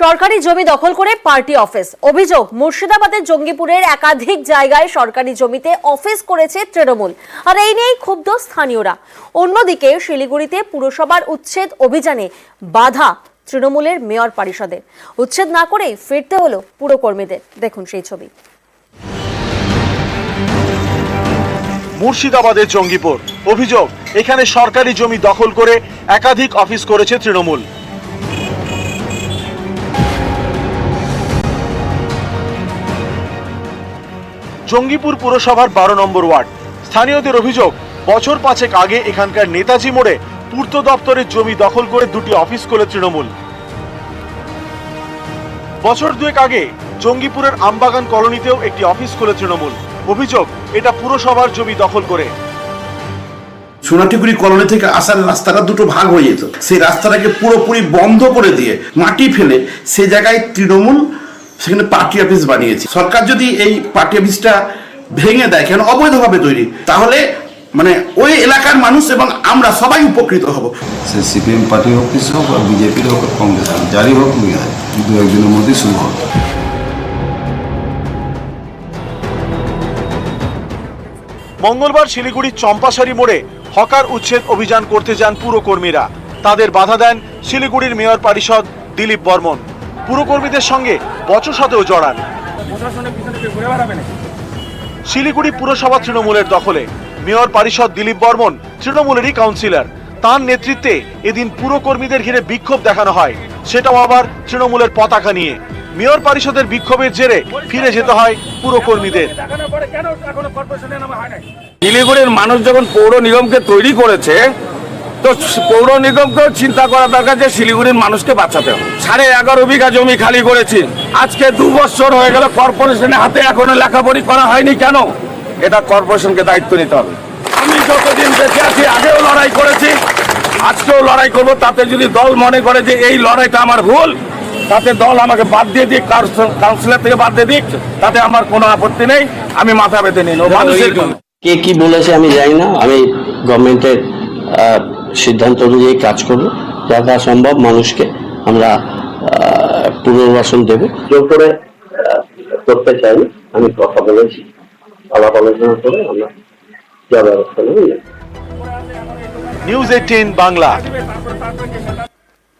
সরকারি জমি দখল করে পার্টি অফিস। অভিযোগ, মুর্শিদাবাদের জঙ্গিপুরের একাধিক জায়গায় সরকারি জমিতে অফিস করেছে তৃণমূল, আর এই নিয়েই ক্ষুব্ধ স্থানীয়রা। অন্যদিকে শিলিগুড়িতে পুরসভার উচ্ছেদ অভিযানে বাধা তৃণমূলের মেয়র পরিষদের। উচ্ছেদ না করেই ফিরতে হলো পুরকর্মীদের। দেখুন সেই ছবি। মুর্শিদাবাদের জঙ্গিপুর। অভিযোগ, এখানে সরকারি জমি দখল করে একাধিক অফিস করেছে তৃণমূল। জঙ্গিপুর পুরসভার 12 নম্বর ওয়ার্ড। স্থানীয়দের অভিযোগ, বছর 5 আগে এখানকার নেতাজি মোড়ে পূর্ত দপ্তরের জমি দখল করে দুটি অফিস করে তৃণমূল। বছর 2 আগে জঙ্গিপুরের আমবাগান কলোনিতেও একটি অফিস করে তৃণমূল। অভিযোগ, এটা পুরসভার জমি দখল করে। সোনাটিগুড়ি কলোনি থেকে আসার রাস্তাটা দুটো ভাগ হয়ে যেত, সেই রাস্তাটাকে পুরোপুরি বন্ধ করে দিয়ে মাটি ফেলে সে জায়গায় তৃণমূল সেখানে পার্টি অফিস বানিয়েছে। সরকার যদি এই পার্টি অফিসটা ভেঙে দেয়, কেন অবৈধভাবে তৈরি, তাহলে মানে ওই এলাকার মানুষ এবং আমরা সবাই উপকৃত হব। সে সিপিএম পার্টি অফিস হোক বা বিজেপির হোক, কংগ্রেস হোক, যারই হোক, 2-1 দিনের মধ্যে শুরু হবে। মঙ্গলবার শিলিগুড়ির চম্পাশাড়ি মোড়ে হকার উচ্ছেদ অভিযান করতে যান পুরকর্মীরা। তাদের বাধা দেন শিলিগুড়ির মেয়র পরিষদ দিলীপ বর্মন। পুরকর্মীদের সঙ্গে বচসাতেও জড়ান। শিলিগুড়ি পুরসভা তৃণমূলের দখলে। মেয়র পরিষদ দিলীপ বর্মন তৃণমূলেরই কাউন্সিলর। তার নেতৃত্বে এদিন পুরকর্মীদের ঘিরে বিক্ষোভ দেখানো হয়, সেটাও আবার তৃণমূলের পতাকা নিয়ে। মেয়র পরিষদের বিক্ষোভের জেরে ফিরে যেতে হয় পুরকর্মীদের। শিলিগুড়ির মানুষ যখন পৌর নিগমকে তৈরি করেছে, তো পৌর নিগমকেও চিন্তা করা দরকার যে শিলিগুড়ির মানুষকে বাঁচাতে হবে। 11.5 বিঘা জমি খালি করেছি, আজকে 2 বছর হয়ে গেল, কর্পোরেশনের হাতে এখনো লেখাপড়ি করা হয়নি। কেন? এটা কর্পোরেশনকে দায়িত্ব নিতে হবে। আমি যতদিন বেঁচে আছি, আগেও লড়াই করেছি, আজকেও লড়াই করব। তাতে যদি দল মনে করে যে এই লড়াইটা আমার ভুল, তাতে দল আমাকে বাদ দিয়ে দিক, কাউন্সিলর থেকে বাদ দিয়ে দিক, তাতে আমার কোনো আপত্তি নেই। আমি মাথা বেঁধে নিই মানুষের জন্য। কে কি বলেছে আমি জানি না, আমি গভর্নমেন্টের সিদ্ধান্ত অনুযায়ী কাজ করব। যথা সম্ভব মানুষকে আমরা পুনর্বাসন দেব। জোর করে করতে চাই, আমি কথা বলেছি, আলাপ আলোচনা করে আমরা যা ব্যবস্থা নেব। নিউজ 18 বাংলা।